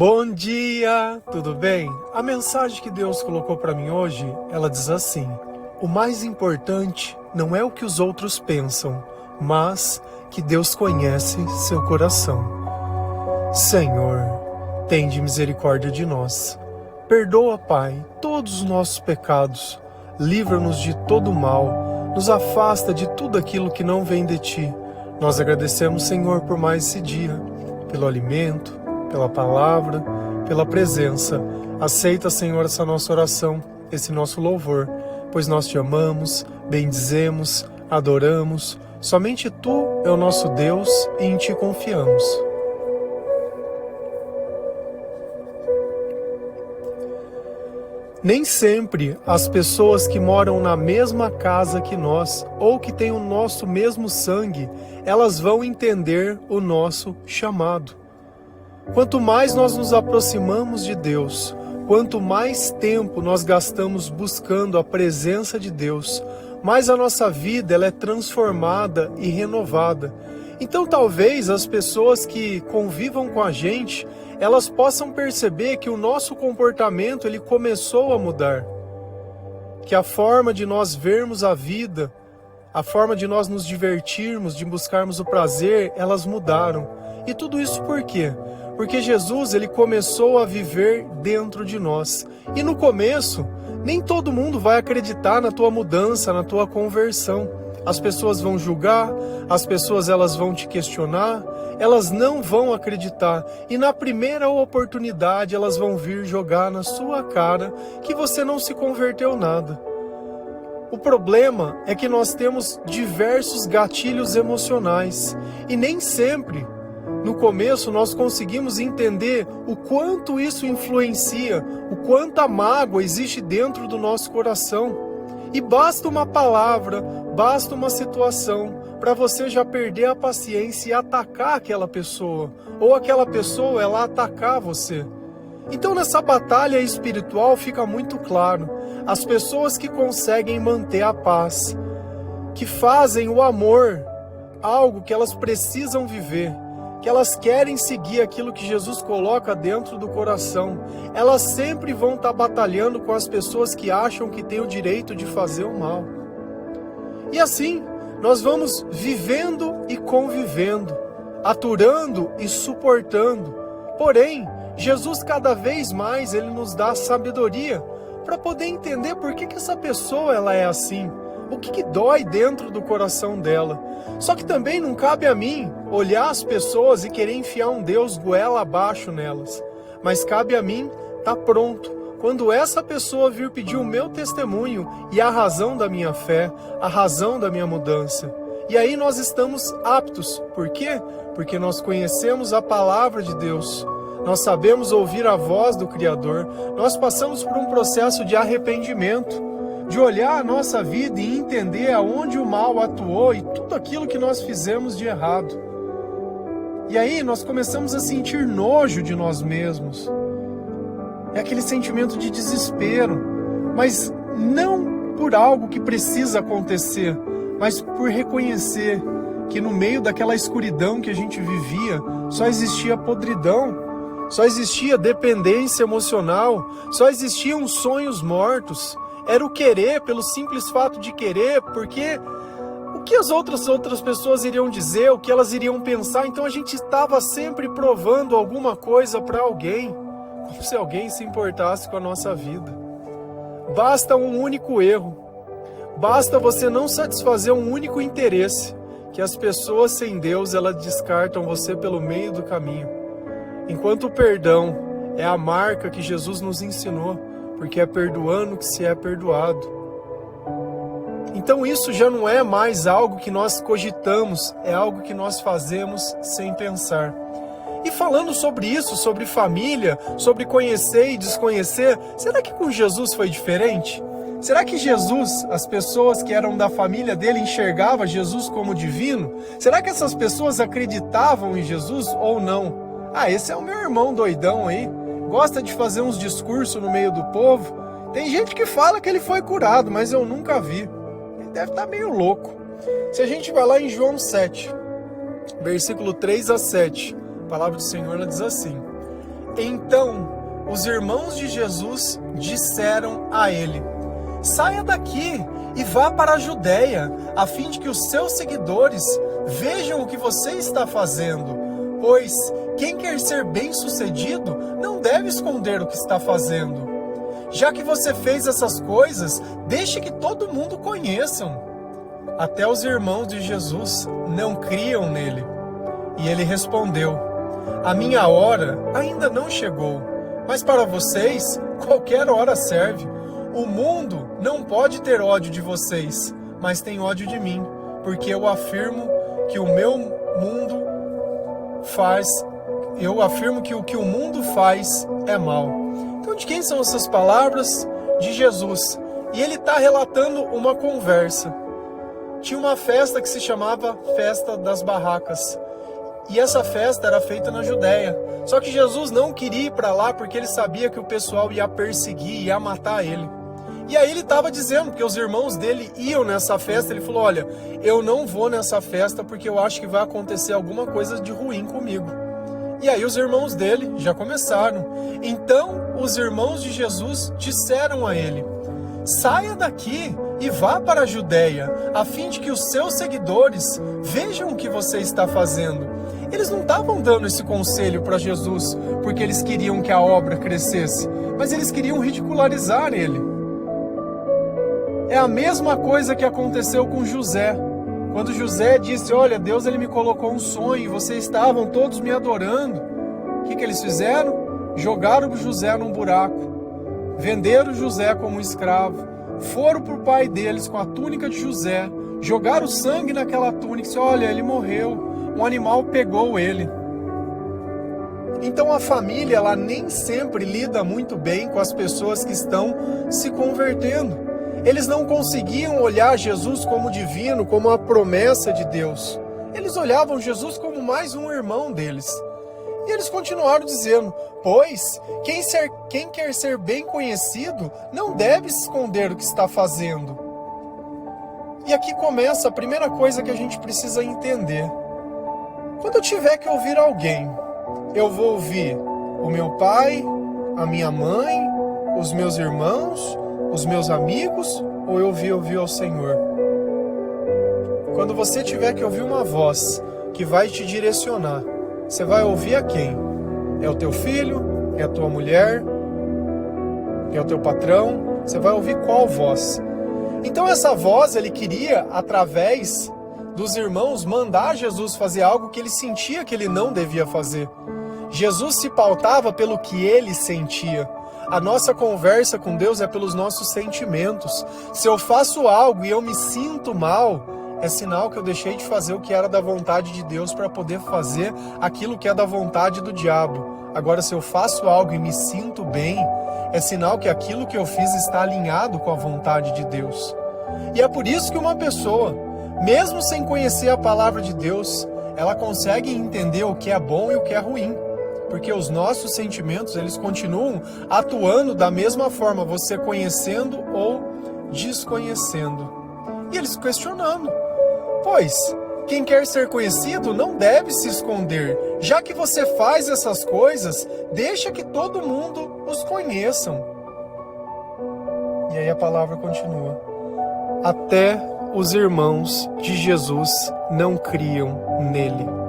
Bom dia, tudo bem? A mensagem que Deus colocou para mim hoje, ela diz assim: o mais importante não é o que os outros pensam, mas que Deus conhece seu coração. Senhor, tende misericórdia de nós. Perdoa, Pai, todos os nossos pecados. Livra-nos de todo mal. Nos afasta de tudo aquilo que não vem de Ti. Nós agradecemos, Senhor, por mais esse dia, pelo alimento, pela palavra, pela presença. Aceita, Senhor, essa nossa oração, esse nosso louvor, pois nós Te amamos, bendizemos, adoramos. Somente Tu é o nosso Deus e em Ti confiamos. Nem sempre as pessoas que moram na mesma casa que nós, ou que têm o nosso mesmo sangue, elas vão entender o nosso chamado. Quanto mais nós nos aproximamos de Deus, quanto mais tempo nós gastamos buscando a presença de Deus, mais a nossa vida ela é transformada e renovada. Então talvez as pessoas que convivam com a gente, elas possam perceber que o nosso comportamento ele começou a mudar. Que a forma de nós vermos a vida, a forma de nós nos divertirmos, de buscarmos o prazer, elas mudaram. E tudo isso por quê? Porque Jesus ele começou a viver dentro de nós. E no começo, nem todo mundo vai acreditar na tua mudança, na tua conversão. As pessoas vão julgar, as pessoas elas vão te questionar, elas não vão acreditar. E na primeira oportunidade elas vão vir jogar na sua cara que você não se converteu nada. O problema é que nós temos diversos gatilhos emocionais e nem sempre no começo nós conseguimos entender o quanto isso influencia, o quanto a mágoa existe dentro do nosso coração. E basta uma palavra, basta uma situação para você já perder a paciência e atacar aquela pessoa, ou aquela pessoa ela atacar você. Então nessa batalha espiritual fica muito claro, as pessoas que conseguem manter a paz, que fazem o amor algo que elas precisam viver, que elas querem seguir aquilo que Jesus coloca dentro do coração, elas sempre vão estar batalhando com as pessoas que acham que têm o direito de fazer o mal. E assim, nós vamos vivendo e convivendo, aturando e suportando. Porém, Jesus cada vez mais ele nos dá sabedoria para poder entender por que essa pessoa ela é assim. O que dói dentro do coração dela. Só que também não cabe a mim olhar as pessoas e querer enfiar um Deus goela abaixo nelas. Mas cabe a mim estar pronto. Quando essa pessoa vir pedir o meu testemunho e a razão da minha fé, a razão da minha mudança. E aí nós estamos aptos. Por quê? Porque nós conhecemos a palavra de Deus. Nós sabemos ouvir a voz do Criador. Nós passamos por um processo de arrependimento, de olhar a nossa vida e entender aonde o mal atuou e tudo aquilo que nós fizemos de errado. E aí nós começamos a sentir nojo de nós mesmos. É aquele sentimento de desespero, mas não por algo que precisa acontecer, mas por reconhecer que no meio daquela escuridão que a gente vivia, só existia podridão, só existia dependência emocional, só existiam sonhos mortos. Era o querer pelo simples fato de querer, porque o que as outras pessoas iriam dizer, o que elas iriam pensar, então a gente estava sempre provando alguma coisa para alguém, como se alguém se importasse com a nossa vida. Basta um único erro, basta você não satisfazer um único interesse, que as pessoas sem Deus elas descartam você pelo meio do caminho. Enquanto o perdão é a marca que Jesus nos ensinou, porque é perdoando que se é perdoado. Então isso já não é mais algo que nós cogitamos, é algo que nós fazemos sem pensar. E falando sobre isso, sobre família, sobre conhecer e desconhecer, será que com Jesus foi diferente? Será que Jesus, as pessoas que eram da família dele, enxergavam Jesus como divino? Será que essas pessoas acreditavam em Jesus ou não? Esse é o meu irmão doidão aí. Gosta de fazer uns discursos no meio do povo. Tem gente que fala que ele foi curado, mas eu nunca vi. Ele deve estar meio louco. Se a gente vai lá em João 7, versículo 3 a 7, a palavra do Senhor ela diz assim: Então, os irmãos de Jesus disseram a ele: saia daqui e vá para a Judéia, a fim de que os seus seguidores vejam o que você está fazendo. Pois quem quer ser bem-sucedido não deve esconder o que está fazendo. Já que você fez essas coisas, deixe que todo mundo conheçam. Até os irmãos de Jesus não criam nele. E ele respondeu: a minha hora ainda não chegou, mas para vocês qualquer hora serve. O mundo não pode ter ódio de vocês, mas tem ódio de mim, porque eu afirmo que o que o mundo faz é mal. Então, de quem são essas palavras? De Jesus. E ele está relatando uma conversa. Tinha uma festa que se chamava Festa das Barracas. E essa festa era feita na Judéia. Só que Jesus não queria ir para lá porque ele sabia que o pessoal ia perseguir, ia matar ele. E aí ele estava dizendo que os irmãos dele iam nessa festa. Ele falou: olha, eu não vou nessa festa porque eu acho que vai acontecer alguma coisa de ruim comigo. E aí os irmãos dele já começaram. Então os irmãos de Jesus disseram a ele: saia daqui e vá para a Judéia, a fim de que os seus seguidores vejam o que você está fazendo. Eles não estavam dando esse conselho para Jesus porque eles queriam que a obra crescesse, mas eles queriam ridicularizar ele. É a mesma coisa que aconteceu com José. Quando José disse: olha, Deus ele me colocou um sonho e vocês estavam todos me adorando. O que eles fizeram? Jogaram José num buraco. Venderam José como escravo. Foram para o pai deles com a túnica de José. Jogaram sangue naquela túnica e disseram: olha, ele morreu. Um animal pegou ele. Então a família, ela nem sempre lida muito bem com as pessoas que estão se convertendo. Eles não conseguiam olhar Jesus como divino, como a promessa de Deus. Eles olhavam Jesus como mais um irmão deles. E eles continuaram dizendo: pois quem quer ser bem conhecido não deve esconder o que está fazendo. E aqui começa a primeira coisa que a gente precisa entender. Quando eu tiver que ouvir alguém, eu vou ouvir o meu pai, a minha mãe, os meus irmãos, os meus amigos, ou eu vou ouvir ao Senhor? Quando você tiver que ouvir uma voz que vai te direcionar, você vai ouvir a quem? É o teu filho? É a tua mulher? É o teu patrão? Você vai ouvir qual voz? Então essa voz ele queria, através dos irmãos, mandar Jesus fazer algo que ele sentia que ele não devia fazer. Jesus se pautava pelo que ele sentia. A nossa conversa com Deus é pelos nossos sentimentos. Se eu faço algo e eu me sinto mal, é sinal que eu deixei de fazer o que era da vontade de Deus para poder fazer aquilo que é da vontade do diabo. Agora, se eu faço algo e me sinto bem, é sinal que aquilo que eu fiz está alinhado com a vontade de Deus. E é por isso que uma pessoa, mesmo sem conhecer a palavra de Deus, ela consegue entender o que é bom e o que é ruim. Porque os nossos sentimentos, eles continuam atuando da mesma forma, você conhecendo ou desconhecendo. E eles questionando: pois, quem quer ser conhecido não deve se esconder. Já que você faz essas coisas, deixa que todo mundo os conheçam. E aí a palavra continua: até os irmãos de Jesus não criam nele.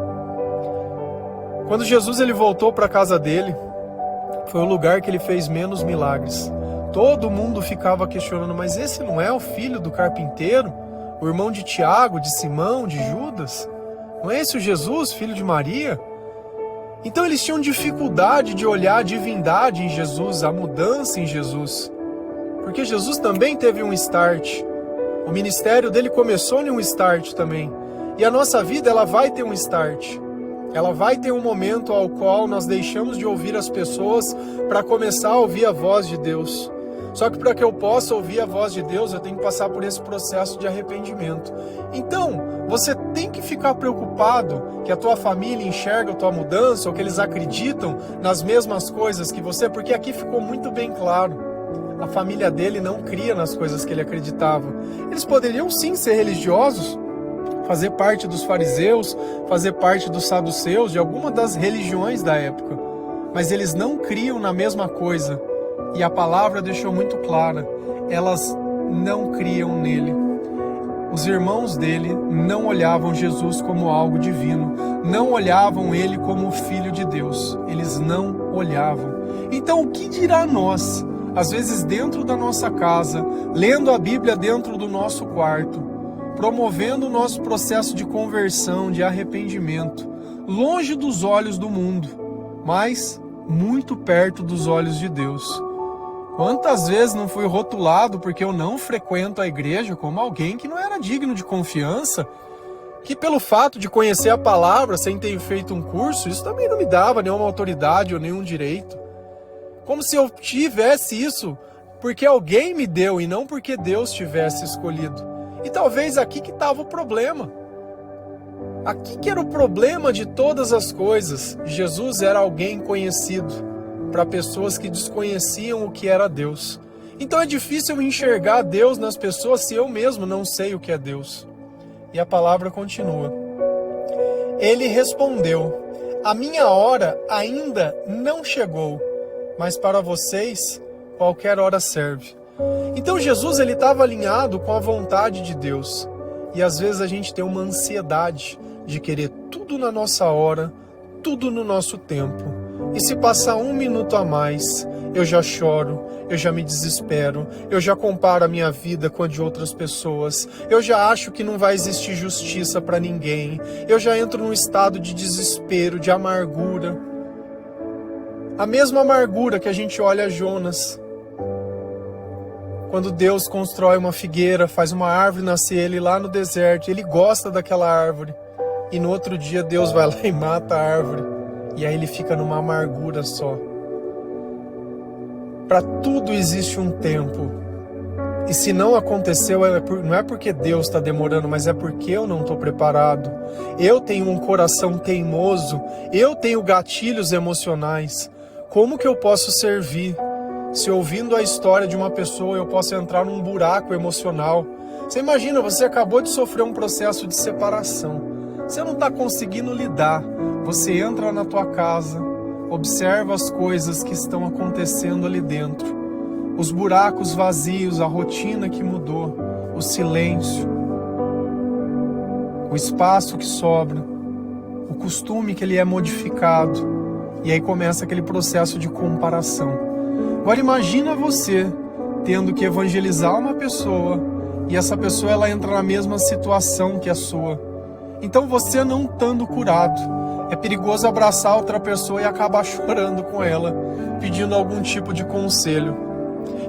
Quando Jesus ele voltou para a casa dele, foi o lugar que ele fez menos milagres. Todo mundo ficava questionando: mas esse não é o filho do carpinteiro? O irmão de Tiago, de Simão, de Judas? Não é esse o Jesus, filho de Maria? Então eles tinham dificuldade de olhar a divindade em Jesus, a mudança em Jesus. Porque Jesus também teve um start. O ministério dele começou em um start também. E a nossa vida, ela vai ter um start. Ela vai ter um momento ao qual nós deixamos de ouvir as pessoas para começar a ouvir a voz de Deus. Só que para que eu possa ouvir a voz de Deus, eu tenho que passar por esse processo de arrependimento. Então, você tem que ficar preocupado que a tua família enxerga a tua mudança, ou que eles acreditam nas mesmas coisas que você, porque aqui ficou muito bem claro. A família dele não cria nas coisas que ele acreditava. Eles poderiam sim ser religiosos, fazer parte dos fariseus, fazer parte dos saduceus, de alguma das religiões da época. mas eles não criam na mesma coisa. E a palavra deixou muito clara, elas não criam nele. Os irmãos dele não olhavam Jesus como algo divino, não olhavam ele como o Filho de Deus, eles não olhavam. Então o que dirá nós, às vezes dentro da nossa casa, lendo a Bíblia dentro do nosso quarto, promovendo o nosso processo de conversão, de arrependimento, longe dos olhos do mundo, mas muito perto dos olhos de Deus. Quantas vezes não fui rotulado porque eu não frequento a igreja como alguém que não era digno de confiança, que pelo fato de conhecer a palavra sem ter feito um curso, isso também não me dava nenhuma autoridade ou nenhum direito. Como se eu tivesse isso porque alguém me deu e não porque Deus tivesse escolhido. E talvez aqui que estava o problema. Aqui que era o problema de todas as coisas. Jesus era alguém conhecido para pessoas que desconheciam o que era Deus. Então é difícil enxergar Deus nas pessoas se eu mesmo não sei o que é Deus. E a palavra continua. Ele respondeu: a minha hora ainda não chegou, mas para vocês qualquer hora serve. Então Jesus ele estava alinhado com a vontade de Deus. E às vezes a gente tem uma ansiedade de querer tudo na nossa hora, tudo no nosso tempo. E se passar 1 minuto a mais, eu já choro, eu já me desespero, eu já comparo a minha vida com a de outras pessoas, eu já acho que não vai existir justiça para ninguém, eu já entro num estado de desespero, de amargura. A mesma amargura que a gente olha Jonas. Quando Deus constrói uma figueira, faz uma árvore nascer ele lá no deserto, ele gosta daquela árvore. E no outro dia Deus vai lá e mata a árvore. E aí ele fica numa amargura só. Para tudo existe um tempo. E se não aconteceu, não é porque Deus está demorando, mas é porque eu não estou preparado. Eu tenho um coração teimoso, eu tenho gatilhos emocionais. Como que eu posso servir? Se ouvindo a história de uma pessoa eu posso entrar num buraco emocional. Você imagina, você acabou de sofrer um processo de separação. Você não está conseguindo lidar. Você entra na tua casa, observa as coisas que estão acontecendo ali dentro. Os buracos vazios, a rotina que mudou, o silêncio, o espaço que sobra, o costume que ele é modificado. E aí começa aquele processo de comparação. Agora imagina você tendo que evangelizar uma pessoa e essa pessoa ela entra na mesma situação que a sua. Então você não estando curado, é perigoso abraçar outra pessoa e acabar chorando com ela, pedindo algum tipo de conselho.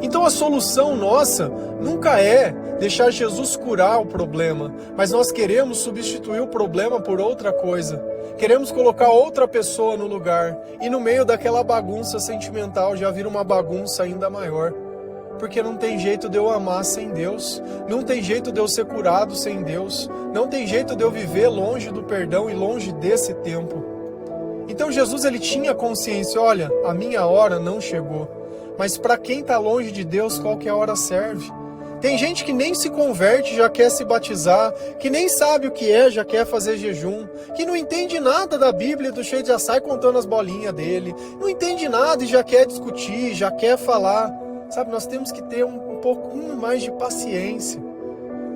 Então a solução nossa nunca é deixar Jesus curar o problema, mas nós queremos substituir o problema por outra coisa. Queremos colocar outra pessoa no lugar e no meio daquela bagunça sentimental já vira uma bagunça ainda maior. Porque não tem jeito de eu amar sem Deus, não tem jeito de eu ser curado sem Deus, não tem jeito de eu viver longe do perdão e longe desse tempo. Então Jesus ele tinha consciência, olha, a minha hora não chegou, mas para quem está longe de Deus, qualquer hora serve. Tem gente que nem se converte, já quer se batizar, que nem sabe o que é, já quer fazer jejum, que não entende nada da Bíblia, do jeito já sai contando as bolinhas dele, não entende nada e já quer discutir, já quer falar. Sabe, nós temos que ter um pouquinho mais de paciência,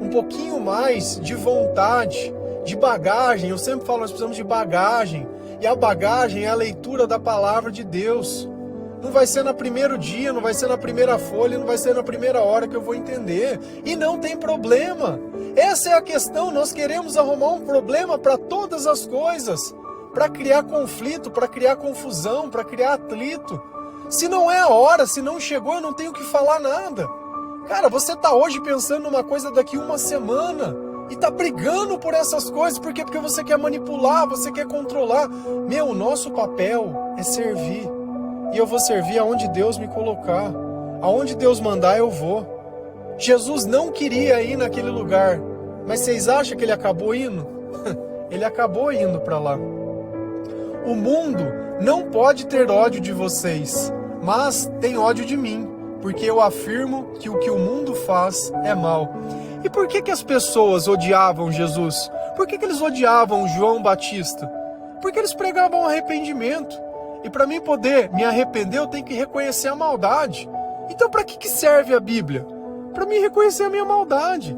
um pouquinho mais de vontade, de bagagem. Eu sempre falo, nós precisamos de bagagem. E a bagagem é a leitura da palavra de Deus. Não vai ser no primeiro dia, não vai ser na primeira folha, não vai ser na primeira hora que eu vou entender. E não tem problema. Essa é a questão, nós queremos arrumar um problema para todas as coisas. Para criar conflito, para criar confusão, para criar atrito. Se não é a hora, se não chegou, eu não tenho que falar nada. Cara, você tá hoje pensando numa coisa daqui uma semana e tá brigando por essas coisas, por quê? Porque você quer manipular, você quer controlar. Meu, o nosso papel é servir. E eu vou servir aonde Deus me colocar. Aonde Deus mandar, eu vou. Jesus não queria ir naquele lugar, mas vocês acham que ele acabou indo? Ele acabou indo para lá. O mundo não pode ter ódio de vocês, mas tem ódio de mim, porque eu afirmo que o mundo faz é mal. E por que as pessoas odiavam Jesus? Por que eles odiavam João Batista? Porque eles pregavam arrependimento. E para mim poder me arrepender, eu tenho que reconhecer a maldade. Então para que serve a Bíblia? Para mim reconhecer a minha maldade.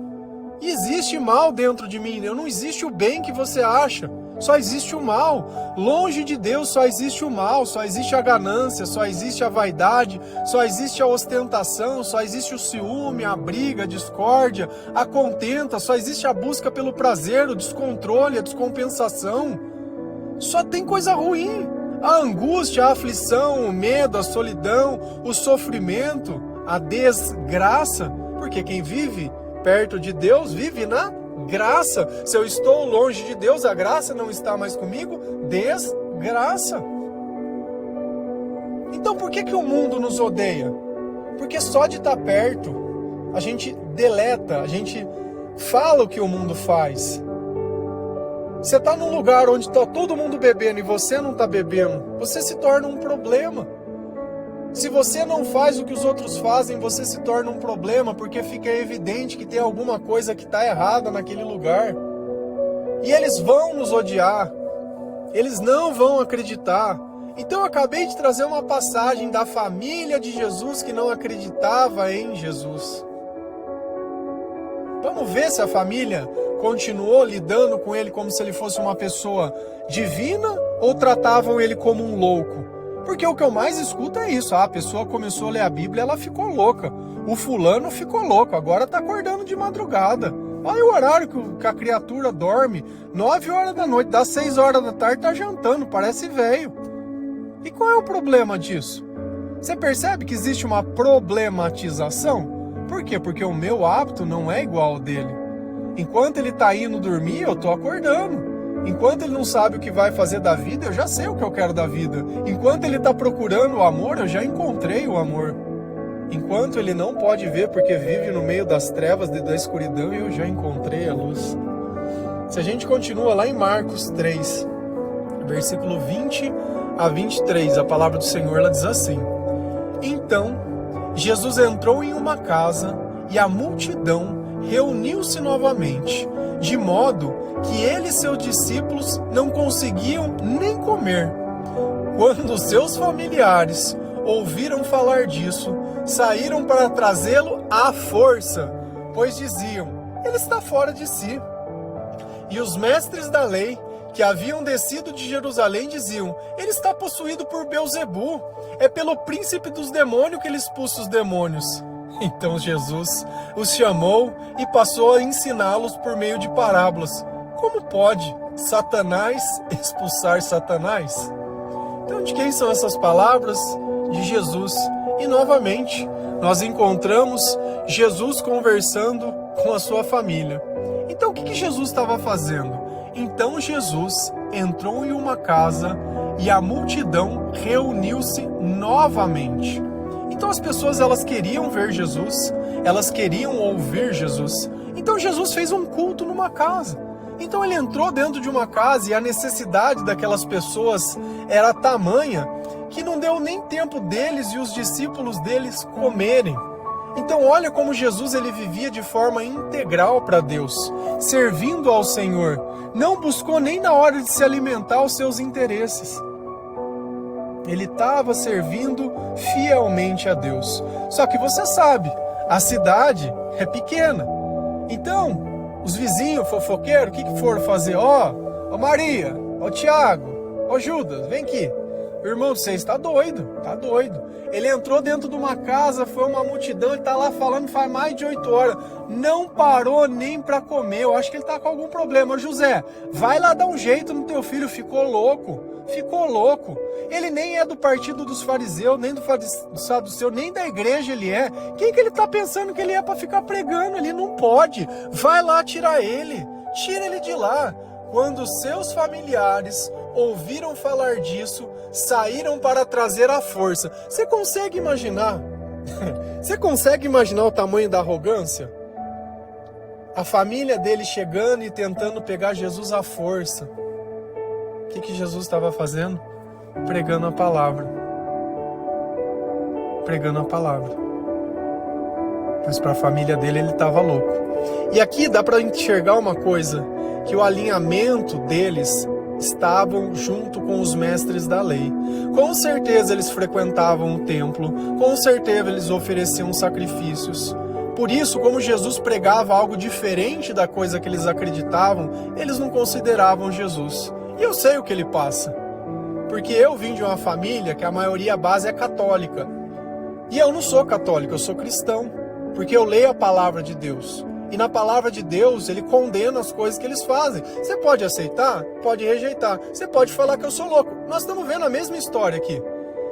E existe mal dentro de mim, não existe o bem que você acha, só existe o mal. Longe de Deus só existe o mal, só existe a ganância, só existe a vaidade, só existe a ostentação, só existe o ciúme, a briga, a discórdia, a contenta, só existe a busca pelo prazer, o descontrole, a descompensação. Só tem coisa ruim. A angústia, a aflição, o medo, a solidão, o sofrimento, a desgraça, porque quem vive perto de Deus vive na graça. Se eu estou longe de Deus, a graça não está mais comigo, desgraça. Então por que o mundo nos odeia? Porque só de estar perto, a gente deleta, a gente fala o que o mundo faz. Você está num lugar onde está todo mundo bebendo e você não está bebendo, você se torna um problema. Se você não faz o que os outros fazem, você se torna um problema, porque fica evidente que tem alguma coisa que está errada naquele lugar. E eles vão nos odiar, eles não vão acreditar. Então eu acabei de trazer uma passagem da família de Jesus que não acreditava em Jesus. Vamos ver se a família continuou lidando com ele como se ele fosse uma pessoa divina ou tratavam ele como um louco. Porque o que eu mais escuto é isso. A pessoa começou a ler a Bíblia, ela ficou louca. O fulano ficou louco, agora está acordando de madrugada. Olha o horário que a criatura dorme. 9 horas da noite, das 6 horas da tarde está jantando, parece velho. E qual é o problema disso? Você percebe que existe uma problematização? Por quê? Porque o meu hábito não é igual ao dele. Enquanto ele está indo dormir, eu estou acordando. Enquanto ele não sabe o que vai fazer da vida, eu já sei o que eu quero da vida. Enquanto ele está procurando o amor, eu já encontrei o amor. Enquanto ele não pode ver porque vive no meio das trevas da escuridão, eu já encontrei a luz. Se a gente continua lá em Marcos 3, versículo 20 a 23, a palavra do Senhor ela diz assim: Então Jesus entrou em uma casa e a multidão reuniu-se novamente, de modo que ele e seus discípulos não conseguiam nem comer. Quando seus familiares ouviram falar disso, saíram para trazê-lo à força, pois diziam: ele está fora de si. E os mestres da lei, que haviam descido de Jerusalém, diziam: ele está possuído por Belzebu, é pelo príncipe dos demônios que ele expulsa os demônios. Então Jesus os chamou e passou a ensiná-los por meio de parábolas. Como pode Satanás expulsar Satanás? Então, de quem são essas palavras? De Jesus. E novamente, nós encontramos Jesus conversando com a sua família. Então, o que Jesus estava fazendo? Então Jesus entrou em uma casa e a multidão reuniu-se novamente. Então as pessoas elas queriam ver Jesus, elas queriam ouvir Jesus. Então Jesus fez um culto numa casa. Então ele entrou dentro de uma casa e a necessidade daquelas pessoas era tamanha que não deu nem tempo deles e os discípulos deles comerem. Então olha como Jesus ele vivia de forma integral para Deus, servindo ao Senhor. Não buscou nem na hora de se alimentar os seus interesses. Ele estava servindo fielmente a Deus. Só que você sabe, a cidade é pequena. Então, os vizinhos fofoqueiros, o que foram fazer? Ó Maria, ó Tiago, ó Judas, vem aqui. O irmão de vocês está doido, tá doido. Ele entrou dentro de uma casa, foi uma multidão, ele está lá falando faz mais de 8 horas. Não parou nem para comer, eu acho que ele está com algum problema. José, vai lá dar um jeito no teu filho, ficou louco. Ficou louco. Ele nem é do partido dos fariseus, nem do saduceu, nem da igreja ele é. Quem que ele está pensando que ele é para ficar pregando? Ele não pode. Vai lá tirar ele. Tira ele de lá. Quando seus familiares ouviram falar disso, saíram para trazer a força. Você consegue imaginar? Você consegue imaginar o tamanho da arrogância? A família dele chegando e tentando pegar Jesus à força. O que Jesus estava fazendo? Pregando a palavra. Pregando a palavra. Mas para a família dele ele estava louco. E aqui dá para enxergar uma coisa, que o alinhamento deles estavam junto com os mestres da lei. Com certeza eles frequentavam o templo, com certeza eles ofereciam sacrifícios. Por isso, como Jesus pregava algo diferente da coisa que eles acreditavam, eles não consideravam Jesus. E eu sei o que ele passa, porque eu vim de uma família que a maioria base é católica. E eu não sou católico, eu sou cristão, porque eu leio a palavra de Deus. E na palavra de Deus, ele condena as coisas que eles fazem. Você pode aceitar, pode rejeitar. Você pode falar que eu sou louco. Nós estamos vendo a mesma história aqui.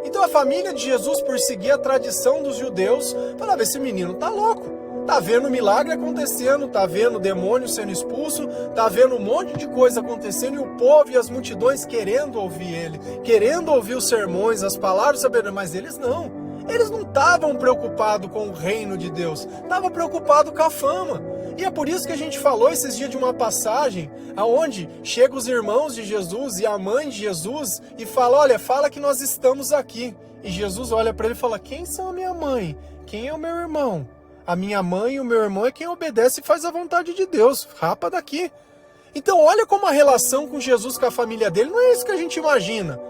Então a família de Jesus, por seguir a tradição dos judeus, falava, esse menino tá louco. Tá vendo milagre acontecendo, tá vendo demônio sendo expulso, tá vendo um monte de coisa acontecendo e o povo e as multidões querendo ouvir ele, querendo ouvir os sermões, as palavras, mas eles não. Eles não estavam preocupados com o reino de Deus, estavam preocupados com a fama. E é por isso que a gente falou esses dias de uma passagem aonde chegam os irmãos de Jesus e a mãe de Jesus e fala, olha, fala que nós estamos aqui. E Jesus olha para ele e fala, quem são a minha mãe? Quem é o meu irmão? A minha mãe e o meu irmão é quem obedece e faz a vontade de Deus. Rapa daqui. Então olha como a relação com Jesus, com a família dele, não é isso que a gente imagina.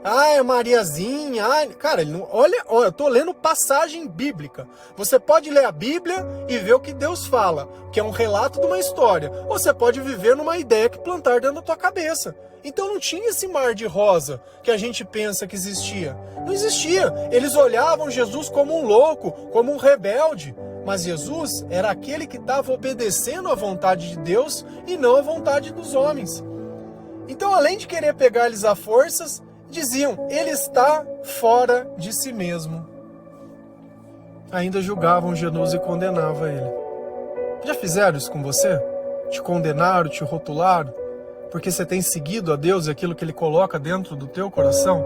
Ah, é Mariazinha. Cara, ele não... olha, eu tô lendo passagem bíblica. Você pode ler a Bíblia e ver o que Deus fala, que é um relato de uma história. Ou você pode viver numa ideia que plantar dentro da tua cabeça. Então não tinha esse mar de rosa que a gente pensa que existia. Não existia. Eles olhavam Jesus como um louco, como um rebelde. Mas Jesus era aquele que estava obedecendo à vontade de Deus e não à vontade dos homens. Então, além de querer pegar eles à forças, diziam, ele está fora de si mesmo. Ainda julgavam Jesus e condenavam ele. Já fizeram isso com você? Te condenaram, te rotularam? Porque você tem seguido a Deus e aquilo que Ele coloca dentro do teu coração?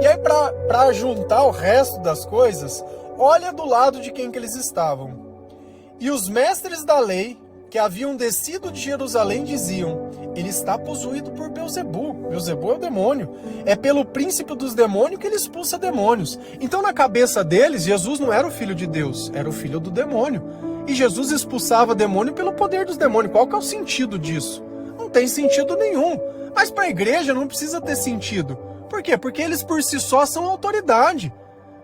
E aí, para juntar o resto das coisas, olha do lado de quem que eles estavam. E os mestres da lei, que haviam descido de Jerusalém, diziam, ele está possuído por Belzebu. Belzebu é o demônio. É pelo príncipe dos demônios que ele expulsa demônios. Então, na cabeça deles, Jesus não era o filho de Deus, era o filho do demônio. E Jesus expulsava demônio pelo poder dos demônios. Qual que é o sentido disso? Não tem sentido nenhum. Mas para a igreja não precisa ter sentido. Por quê? Porque eles por si só são autoridade.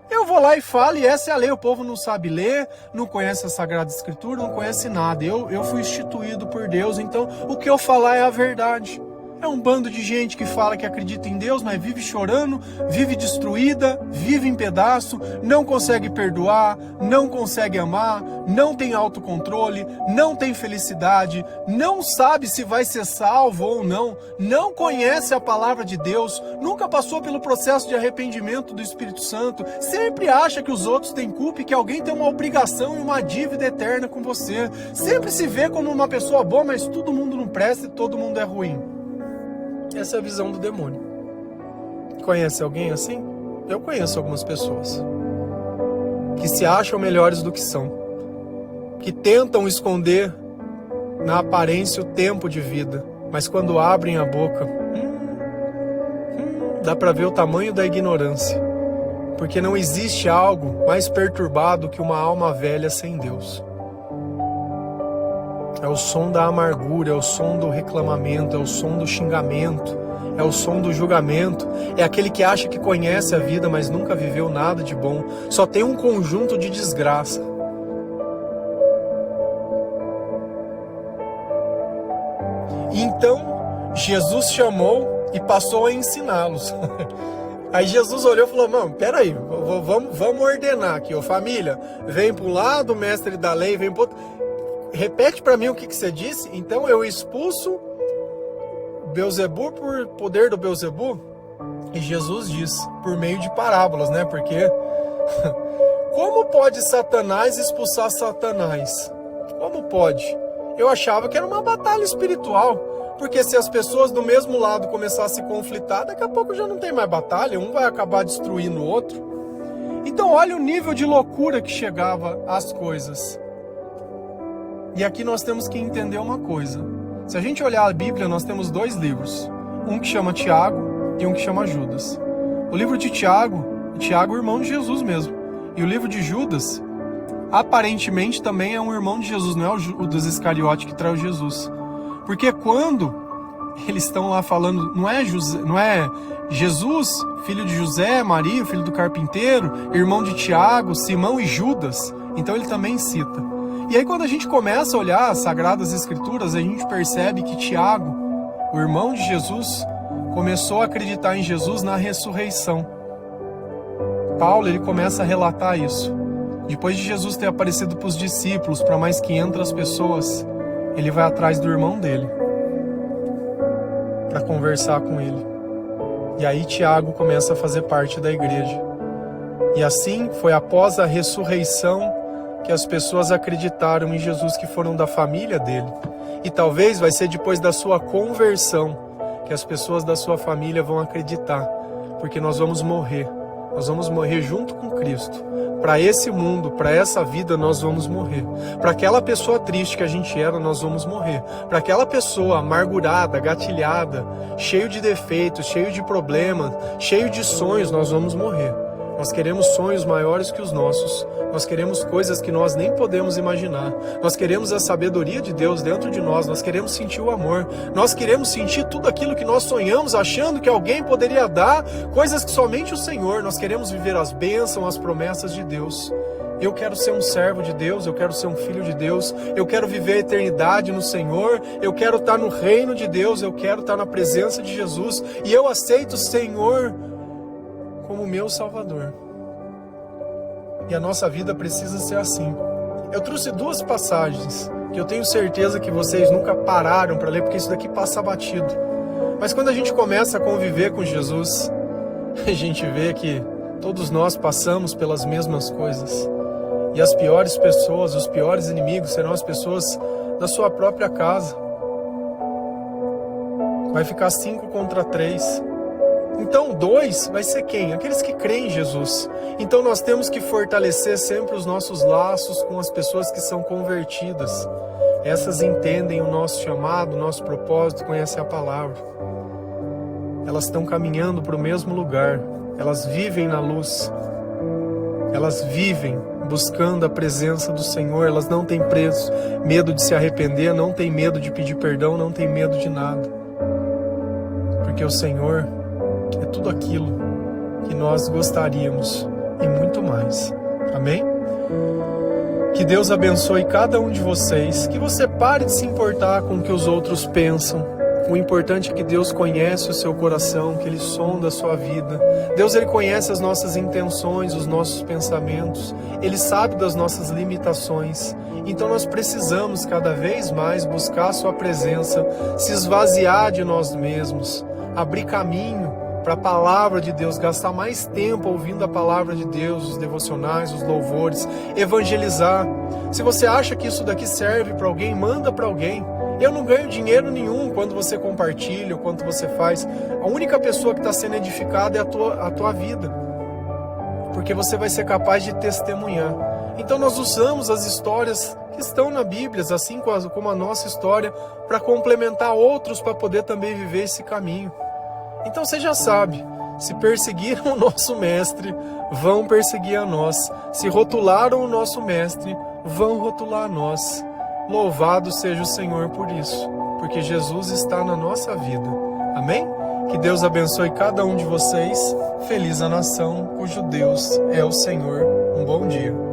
Eu vou lá e falo, e essa é a lei. O povo não sabe ler, não conhece a Sagrada Escritura, não conhece nada. Eu fui instituído por Deus, então o que eu falar é a verdade. É um bando de gente que fala que acredita em Deus, mas vive chorando, vive destruída, vive em pedaço, não consegue perdoar, não consegue amar, não tem autocontrole, não tem felicidade, não sabe se vai ser salvo ou não, não conhece a palavra de Deus, nunca passou pelo processo de arrependimento do Espírito Santo, sempre acha que os outros têm culpa e que alguém tem uma obrigação e uma dívida eterna com você, sempre se vê como uma pessoa boa, mas todo mundo não presta e todo mundo é ruim. Essa é a visão do demônio. Conhece alguém assim? Eu conheço algumas pessoas que se acham melhores do que são, que tentam esconder na aparência o tempo de vida, mas quando abrem a boca, dá para ver o tamanho da ignorância, porque não existe algo mais perturbado que uma alma velha sem Deus. É o som da amargura, é o som do reclamamento, é o som do xingamento, é o som do julgamento. É aquele que acha que conhece a vida, mas nunca viveu nada de bom. Só tem um conjunto de desgraça. Então, Jesus chamou e passou a ensiná-los. Aí Jesus olhou e falou, mano, peraí, vamos ordenar aqui, ó, família. Vem para um lado, o mestre da lei, vem para outro. Repete para mim o que você disse. Então eu expulso Belzebu por poder do Belzebu? E Jesus diz, por meio de parábolas, né? Porque como pode Satanás expulsar Satanás? Como pode? Eu achava que era uma batalha espiritual. Porque se as pessoas do mesmo lado começassem a se conflitar, daqui a pouco já não tem mais batalha, um vai acabar destruindo o outro. Então olha o nível de loucura que chegava às coisas. E aqui nós temos que entender uma coisa. Se a gente olhar a Bíblia, nós temos dois livros. Um que chama Tiago e um que chama Judas. O livro de Tiago é o irmão de Jesus mesmo. E o livro de Judas, aparentemente também é um irmão de Jesus, não é o Judas Iscariote que traiu Jesus. Porque quando eles estão lá falando, não é Jesus, filho de José, Maria, filho do carpinteiro, irmão de Tiago, Simão e Judas? Então ele também cita. E aí quando a gente começa a olhar as Sagradas Escrituras, a gente percebe que Tiago, o irmão de Jesus, começou a acreditar em Jesus na ressurreição. Paulo, ele começa a relatar isso. Depois de Jesus ter aparecido para os discípulos, para mais 500 pessoas, ele vai atrás do irmão dele para conversar com ele. E aí Tiago começa a fazer parte da igreja. E assim foi após a ressurreição que as pessoas acreditaram em Jesus, que foram da família dele. E talvez vai ser depois da sua conversão que as pessoas da sua família vão acreditar, porque nós vamos morrer. Nós vamos morrer junto com Cristo. Para esse mundo, para essa vida, nós vamos morrer. Para aquela pessoa triste que a gente era, nós vamos morrer. Para aquela pessoa amargurada, gatilhada, cheio de defeitos, cheio de problemas, cheio de sonhos, nós vamos morrer. Nós queremos sonhos maiores que os nossos. Nós queremos coisas que nós nem podemos imaginar. Nós queremos a sabedoria de Deus dentro de nós. Nós queremos sentir o amor. Nós queremos sentir tudo aquilo que nós sonhamos, achando que alguém poderia dar, coisas que somente o Senhor. Nós queremos viver as bênçãos, as promessas de Deus. Eu quero ser um servo de Deus, eu quero ser um filho de Deus, eu quero viver a eternidade no Senhor, eu quero estar no reino de Deus, eu quero estar na presença de Jesus, e eu aceito o Senhor como meu Salvador. E a nossa vida precisa ser assim. Eu trouxe duas passagens que eu tenho certeza que vocês nunca pararam para ler, porque isso daqui passa batido. Mas quando a gente começa a conviver com Jesus, a gente vê que todos nós passamos pelas mesmas coisas. E as piores pessoas, os piores inimigos serão as pessoas da sua própria casa. Vai ficar 5 contra 3. Então 2 vai ser quem? Aqueles que creem em Jesus. Então nós temos que fortalecer sempre os nossos laços com as pessoas que são convertidas. Essas entendem o nosso chamado, o nosso propósito, conhecem a palavra. Elas estão caminhando para o mesmo lugar. Elas vivem na luz. Elas vivem buscando a presença do Senhor. Elas não têm medo de se arrepender, não têm medo de pedir perdão, não têm medo de nada. Porque o Senhor é tudo aquilo que nós gostaríamos e muito mais. Amém? Que Deus abençoe cada um de vocês, que você pare de se importar com o que os outros pensam. O importante é que Deus conhece o seu coração, que Ele sonda a sua vida. Deus, Ele conhece as nossas intenções, os nossos pensamentos. Ele sabe das nossas limitações. Então nós precisamos cada vez mais buscar a sua presença, se esvaziar de nós mesmos, abrir caminho para a palavra de Deus, gastar mais tempo ouvindo a palavra de Deus, os devocionais, os louvores, evangelizar. Se você acha que isso daqui serve para alguém, manda para alguém. Eu não ganho dinheiro nenhum quando você compartilha, ou quando você faz. A única pessoa que está sendo edificada é a tua vida, porque você vai ser capaz de testemunhar. Então nós usamos as histórias que estão na Bíblia, assim como a nossa história, para complementar outros, para poder também viver esse caminho. Então você já sabe, se perseguiram o nosso mestre, vão perseguir a nós. Se rotularam o nosso mestre, vão rotular a nós. Louvado seja o Senhor por isso, porque Jesus está na nossa vida. Amém? Que Deus abençoe cada um de vocês. Feliz a nação cujo Deus é o Senhor. Um bom dia.